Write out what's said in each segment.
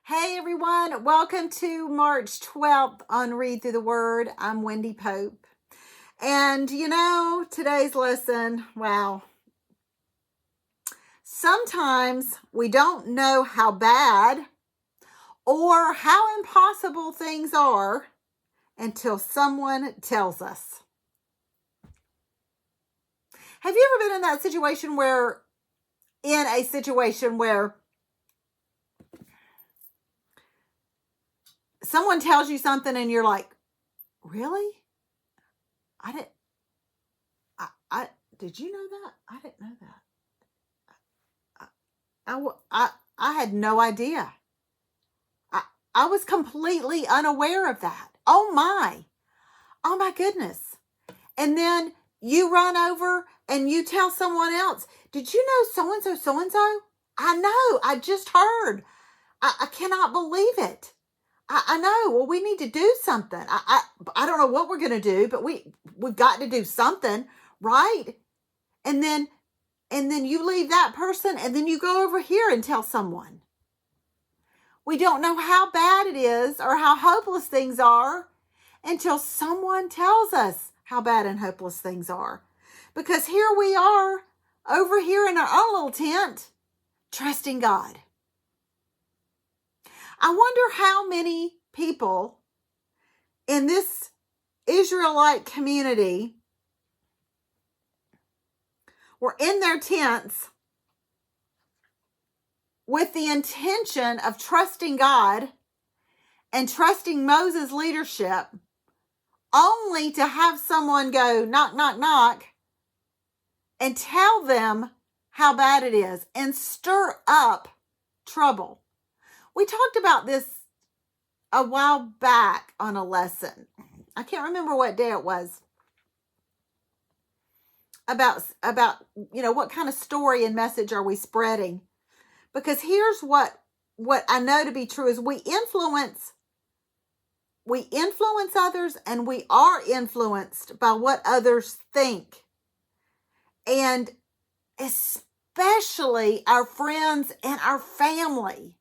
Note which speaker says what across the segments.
Speaker 1: Hey everyone, welcome to March 12th on Read Through the Word. I'm Wendy Pope. And today's lesson, wow. Sometimes we don't know how bad or how impossible things are until someone tells us. Have you ever been in that situation where someone tells you something and you're like, really? Did you know that? I didn't know that. I had no idea. I was completely unaware of that. Oh my goodness. And then you run over and you tell someone else, did you know so-and-so? I know, I just heard. I cannot believe it. I know. Well, we need to do something. I don't know what we're going to do, but we've got to do something, right? And then you leave that person and then you go over here and tell someone. We don't know how bad it is or how hopeless things are until someone tells us how bad and hopeless things are. Because here we are over here in our own little tent, trusting God. I wonder how many people in this Israelite community were in their tents with the intention of trusting God and trusting Moses' leadership, only to have someone go knock, knock, knock and tell them how bad it is and stir up trouble. We talked about this a while back on a lesson. I can't remember what day it was. About what kind of story and message are we spreading? Because here's what I know to be true is we influence others, and we are influenced by what others think. And especially our friends and our family.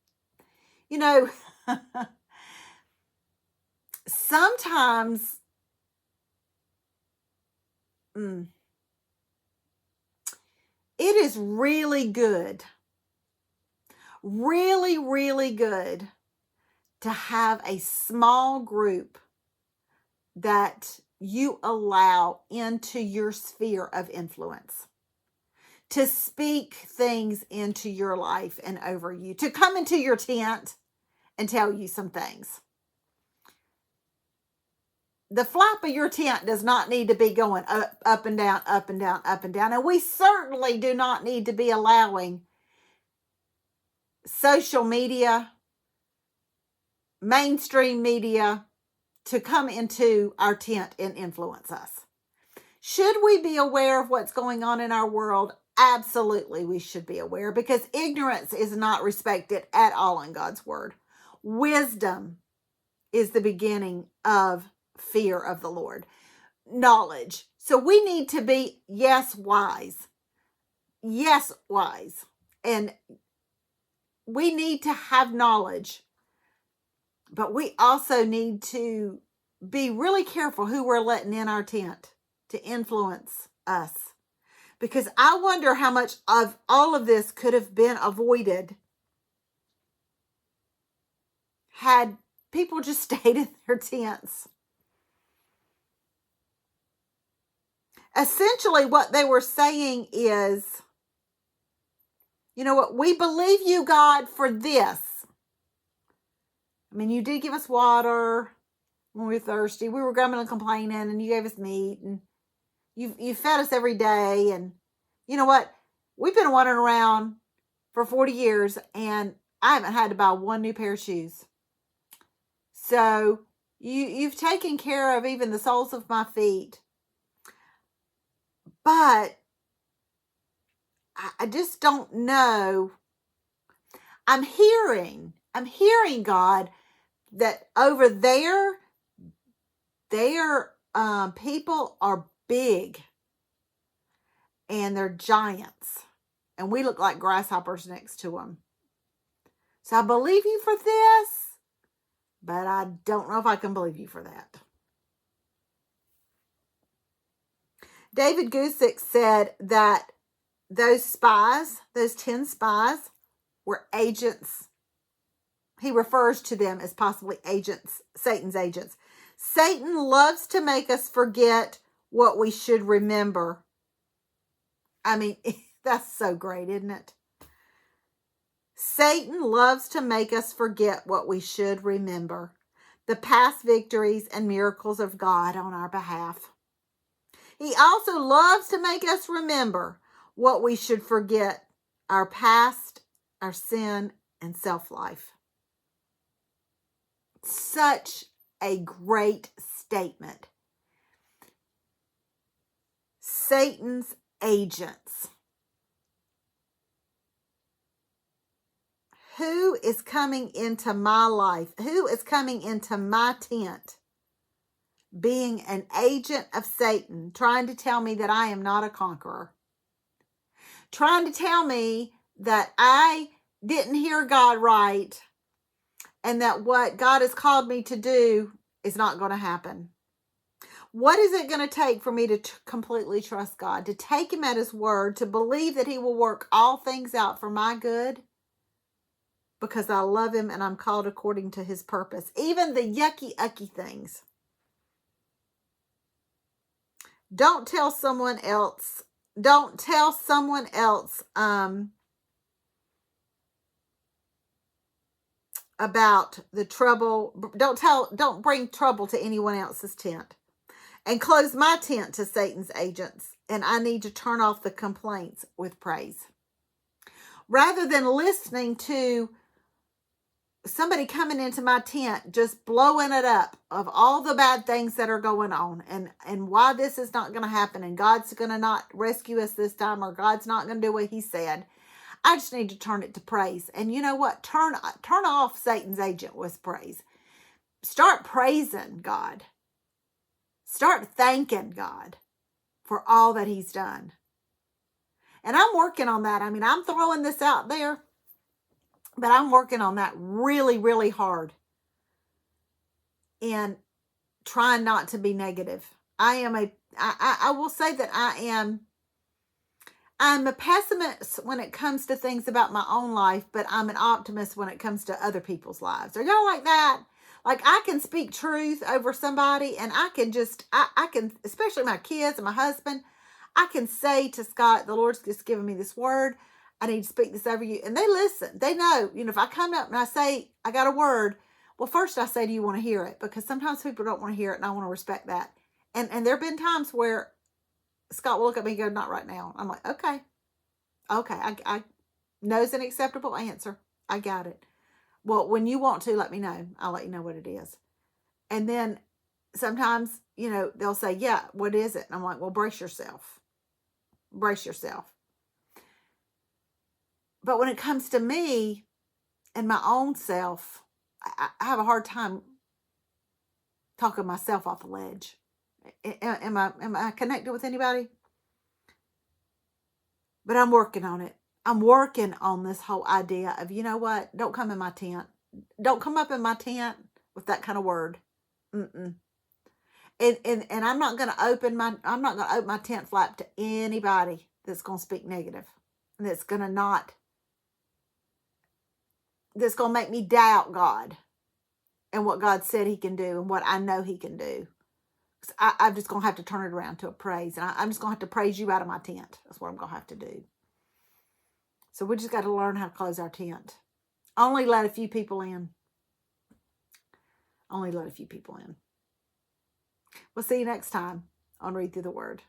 Speaker 1: Sometimes it is really good, really, really good to have a small group that you allow into your sphere of influence, to speak things into your life and over you, to come into your tent and tell you some things. The flap of your tent does not need to be going up and down, up and down, up and down. And we certainly do not need to be allowing social media, mainstream media to come into our tent and influence us. Should we be aware of what's going on in our world? Absolutely, we should be aware, because ignorance is not respected at all in God's word. Wisdom is the beginning of fear of the Lord. Knowledge. So we need to be, yes, wise. Yes, wise. And we need to have knowledge. But we also need to be really careful who we're letting in our tent to influence us. Because I wonder how much of all of this could have been avoided had people just stayed in their tents. Essentially, what they were saying is, you know what, we believe you, God, for this. I mean, you did give us water when we were thirsty. We were grumbling and complaining, and you gave us meat, and you fed us every day. And you know what? We've been wandering around for 40 years, and I haven't had to buy one new pair of shoes. So you've taken care of even the soles of my feet. But I just don't know. I'm hearing, God, that over there, their people are big. and they're giants. And we look like grasshoppers next to them. So I believe you for this, but I don't know if I can believe you for that. David Guzik said that those spies, those 10 spies, were agents. He refers to them as possibly agents, Satan's agents. Satan loves to make us forget what we should remember. I mean, that's so great, isn't it? Satan loves to make us forget what we should remember. The past victories and miracles of God on our behalf. He also loves to make us remember what we should forget. Our past, our sin, and self-life. Such a great statement. Satan's agents. Who is coming into my life? Who is coming into my tent being an agent of Satan, trying to tell me that I am not a conqueror? Trying to tell me that I didn't hear God right and that what God has called me to do is not going to happen. What is it going to take for me to completely trust God, to take him at his word, to believe that he will work all things out for my good? Because I love him and I'm called according to his purpose. Even the yucky, ucky things. Don't tell someone else. Don't tell someone else about the trouble. Don't bring trouble to anyone else's tent. And close my tent to Satan's agents. And I need to turn off the complaints with praise. Rather than listening to somebody coming into my tent just blowing it up of all the bad things that are going on and why this is not going to happen and God's going to not rescue us this time or God's not going to do what he said. I just need to turn it to praise. And you know what? Turn off Satan's agent with praise. Start praising God. Start thanking God for all that he's done. And I'm working on that. I mean, I'm throwing this out there, but I'm working on that really, really hard. And trying not to be negative. I will say that I'm a pessimist when it comes to things about my own life, but I'm an optimist when it comes to other people's lives. Are y'all like that? Like I can speak truth over somebody and I can just, I can, especially my kids and my husband, I can say to Scott, the Lord's just given me this word. I need to speak this over you. And they listen. They know, if I come up and I say, I got a word, well, first I say, do you want to hear it? Because sometimes people don't want to hear it and I want to respect that. And there have been times where Scott will look at me and go, not right now. I'm like, okay. I no's an acceptable answer. I got it. Well, when you want to, let me know. I'll let you know what it is. And then sometimes, they'll say, yeah, what is it? And I'm like, well, brace yourself. Brace yourself. But when it comes to me and my own self, I have a hard time talking myself off the ledge. Am I connected with anybody? But I'm working on it. I'm working on this whole idea of, you know what? Don't come in my tent. Don't come up in my tent with that kind of word. And I'm not going to open my tent flap to anybody that's going to speak negative. And that's going to make me doubt God and what God said he can do and what I know he can do. I'm just going to have to turn it around to a praise. And I'm just going to have to praise you out of my tent. That's what I'm going to have to do. So we just got to learn how to close our tent. Only let a few people in. Only let a few people in. We'll see you next time on Read Through the Word.